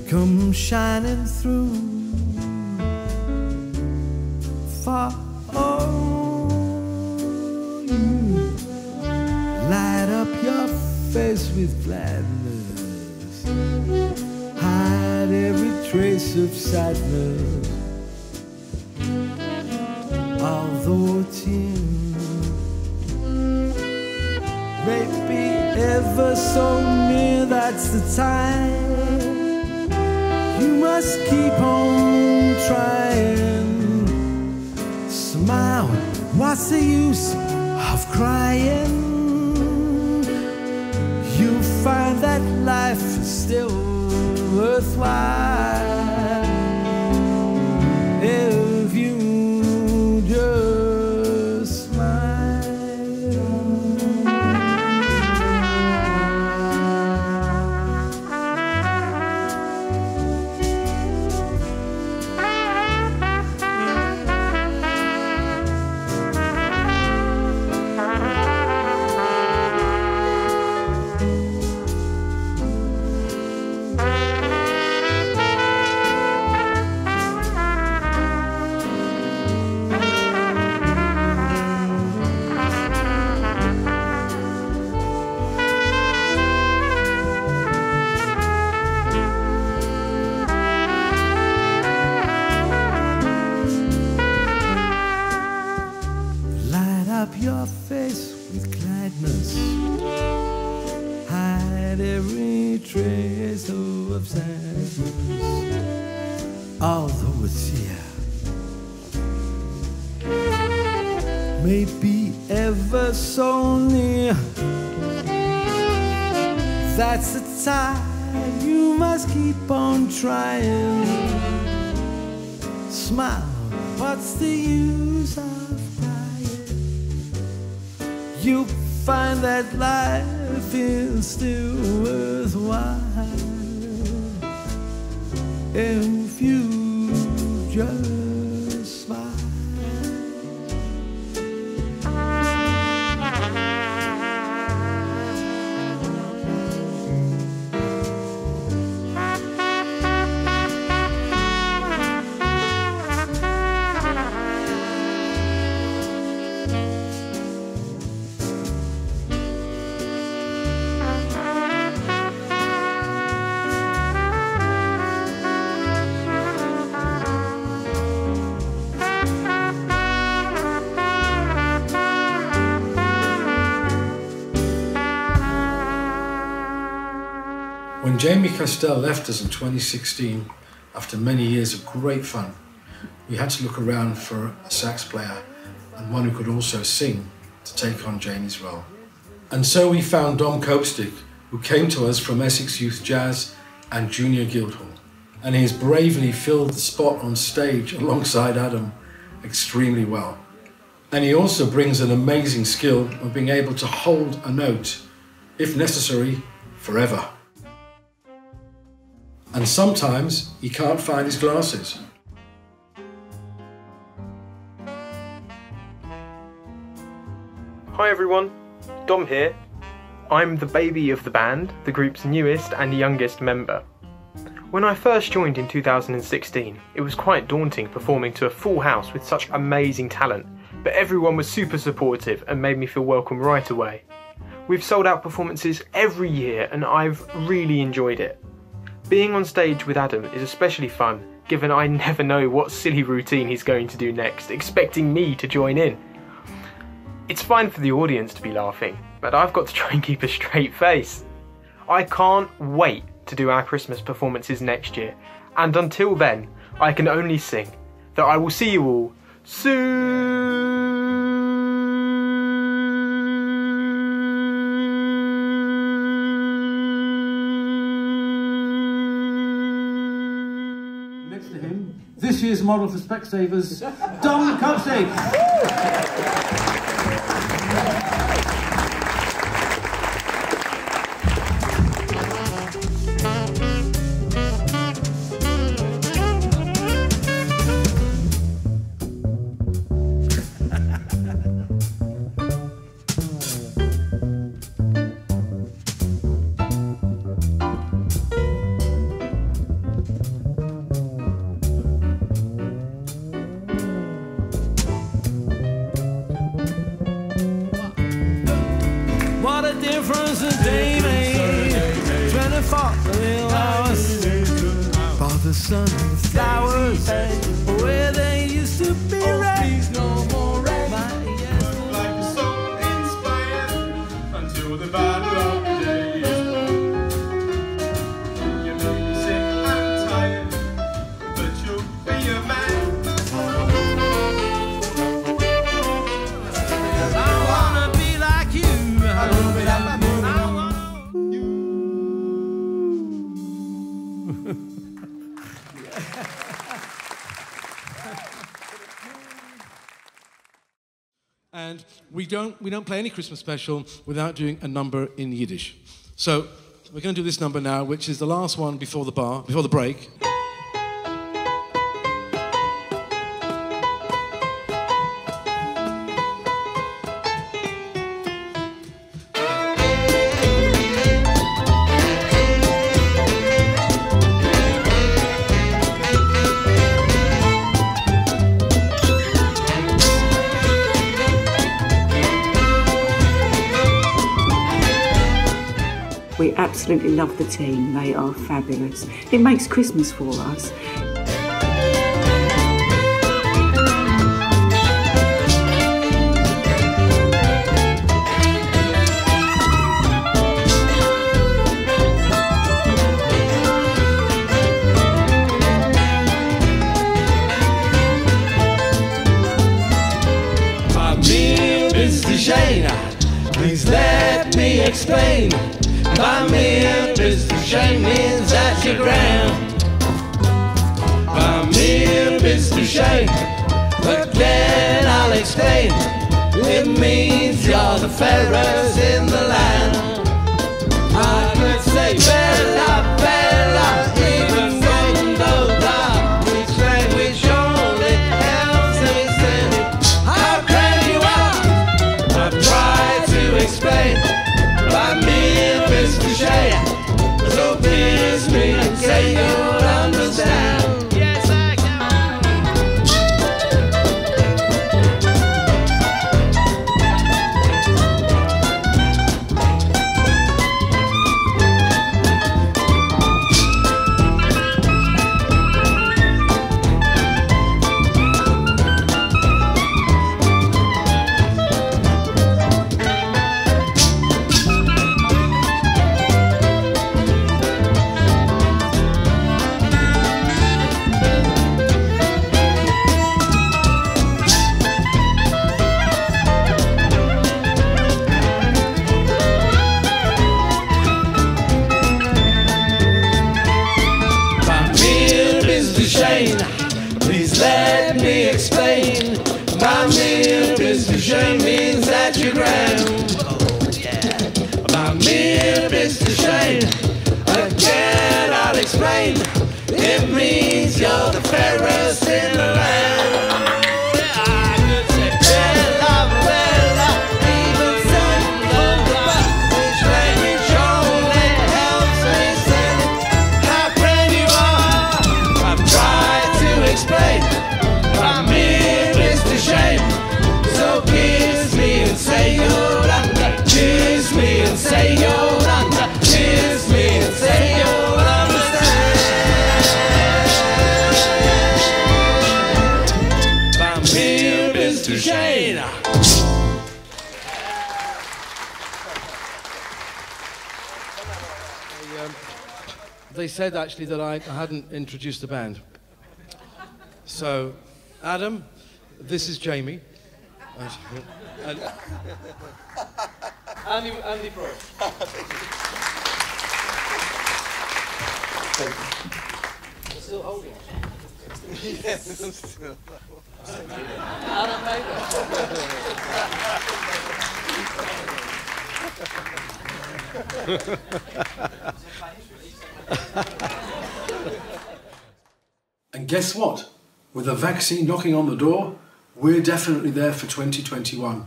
[SPEAKER 4] come shining through. For you light up your face with gladness, hide every trace of sadness. Although a tear may be ever so near, that's the time you must keep on trying. Smile, what's the use of crying? You'll find that life is still worthwhile if you just smile. Your face with gladness, hide every trace of sadness. Although it's here may be ever so near, that's the time you must keep on trying. Smile, what's the use of you'll find that life is still worthwhile if you just smile.
[SPEAKER 7] When Jamie Castell left us in 2016, after many years of great fun, we had to look around for a sax player and one who could also sing to take on Jamie's role. And so we found Dom Copestick, who came to us from Essex Youth Jazz and Junior Guildhall. And he's bravely filled the spot on stage alongside Adam extremely well. And he also brings an amazing skill of being able to hold a note, if necessary, forever. And sometimes he can't find his glasses.
[SPEAKER 17] Hi everyone, Dom here. I'm the baby of the band, the group's newest and youngest member. When I first joined in 2016, it was quite daunting performing to a full house with such amazing talent, but everyone was super supportive and made me feel welcome right away. We've sold out performances every year and I've really enjoyed it. Being on stage with Adam is especially fun, given I never know what silly routine he's going to do next, expecting me to join in. It's fine for the audience to be laughing, but I've got to try and keep a straight face. I can't wait to do our Christmas performances next year, and until then, I can only sing that I will see you all soon.
[SPEAKER 10] next to him, this year's model for Specsavers, Dom Copsey.
[SPEAKER 4] What a difference a day made. 24 little hours. For the sun and the flowers, where they used to be red. No more red.
[SPEAKER 18] Like a soul inspired until the battle of the day is won. You may be sick and tired, but you'll be a man.
[SPEAKER 4] I wanna be like you. I wanna be like my
[SPEAKER 10] And we don't play any Christmas special without doing a number in Yiddish. So we're going to do this number now, which is the last one before the break.
[SPEAKER 8] We absolutely love the team, they are fabulous. It makes Christmas for us.
[SPEAKER 4] Mr. Shane, please let me explain. By me, Mr. Shane means that you're grand. By me, Mr. Shane, again I'll explain. It means you're the fairest in the land. I could say Bella, Bella, even from the dark, which language only helps me sing. How can you are? I've tried to explain. By me, Mr. Shane, so kiss me and say you'll understand. Yes, I please let me explain. My mere Mr. Shane means that you're grand. My mere Mr. Shane, again I'll explain. It means you're the fairest in the land. I could say Bella, Bella, even some of the which language only helps me sing. How grand you are, I've tried to explain. My mere Mr. Shane, so kiss me and say you're under. Kiss me and say you're under. Kiss me and say you'll understand. My mere Mr. Shane.
[SPEAKER 10] They said actually that I hadn't introduced the band. So, Adam, this is Jamie. And Andy Pro. Still holding.
[SPEAKER 7] And guess what? With a vaccine knocking on the door, we're definitely there for 2021.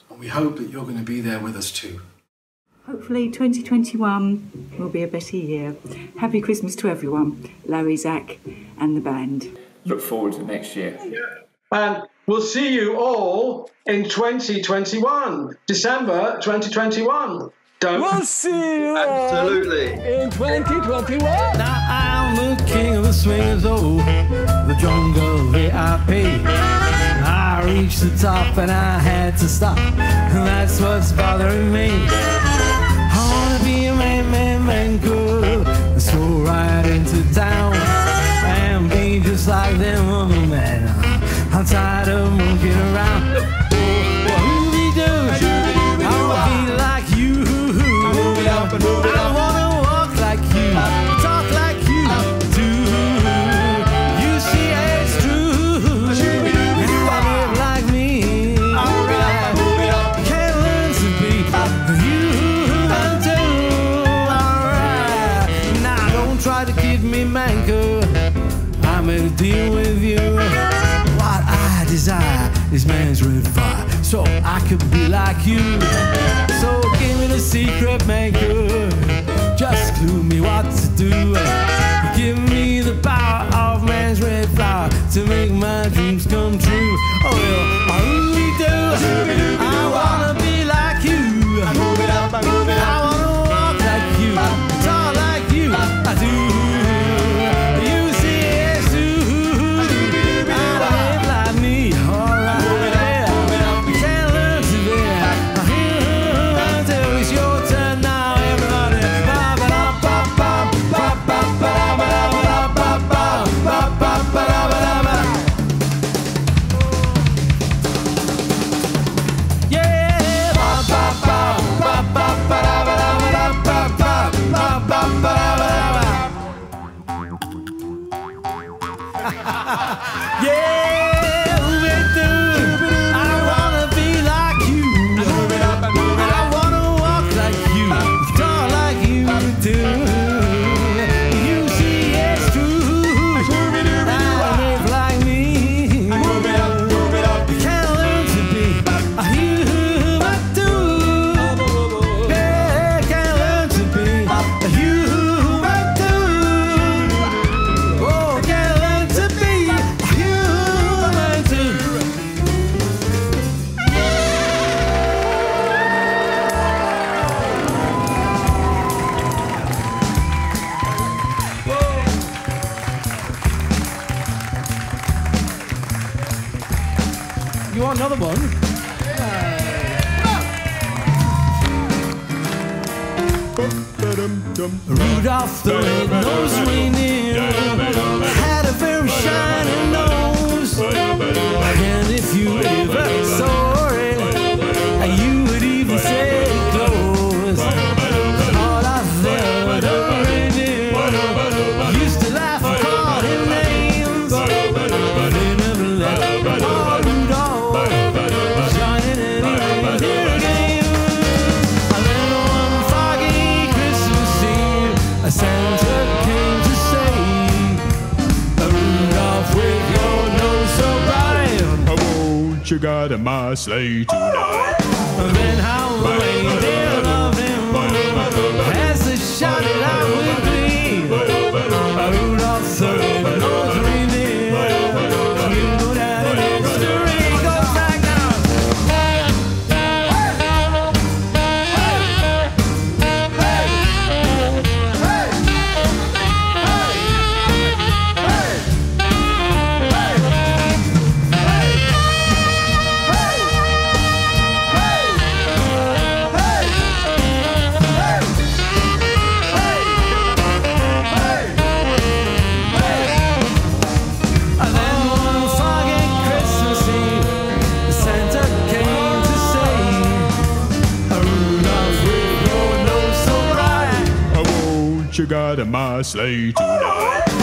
[SPEAKER 7] And we hope that you're going to be there with us too.
[SPEAKER 8] Hopefully 2021 will be a better year. Happy Christmas to everyone. Larry, Zach and the band.
[SPEAKER 6] Look forward to next year.
[SPEAKER 2] And we'll see you all in 2021, December 2021.
[SPEAKER 3] We'll see you
[SPEAKER 2] Absolutely.
[SPEAKER 3] in 2021.
[SPEAKER 4] Now I'm the king of the swingers, oh, the jungle VIP. I reached the top and I had to stop, and that's what's bothering me. I wanna be a man good, let's go right into town and be just like them other men. I'm tired of monkeying around. What do we do? I wanna be like you. I wanna walk like you, talk like you do. You see it's true. You wanna live like me. Alright, can't learn to be human too. Alright, now don't try to keep me manco. I made a deal with you. What I desire is man's red fire, so I could be like you. So give me the secret maker, just clue me what to do. Give me the power of man's red flower to make my dreams come true. Oh well, I really do. I wanna be like you. I wanna walk like you, talk like you. I do. You see it's true. I live like me. Alright. You can't learn to be until it's your turn now, everybody. Yeah, I wanna be like you. I wanna walk like you, talk like you do. You see it's true. I live like me. You can't learn to be a human too. Yeah, can't learn to be a human too. Oh, can't learn to be a human too. You want another one? Rudolph the red-nosed reindeer had a very shiny nose, and if you ever saw it, you would even say it close. All of them reindeer used to laugh and call him names, but they never let poor Rudolph join in any reindeer game. And then one foggy Christmas Eve, a Santa came to say, Rudolph, with your nose so bright,
[SPEAKER 18] Won't you got in my sleigh tonight?
[SPEAKER 4] then how the reindeer loved him as they shouted out with glee. Rudolph the red-nosed reindeer, you go down in history. Goes back now. And then one foggy Christmas Eve, Santa came to say, Rudolph, with your nose so bright,
[SPEAKER 18] Won't you got in my sleigh tonight?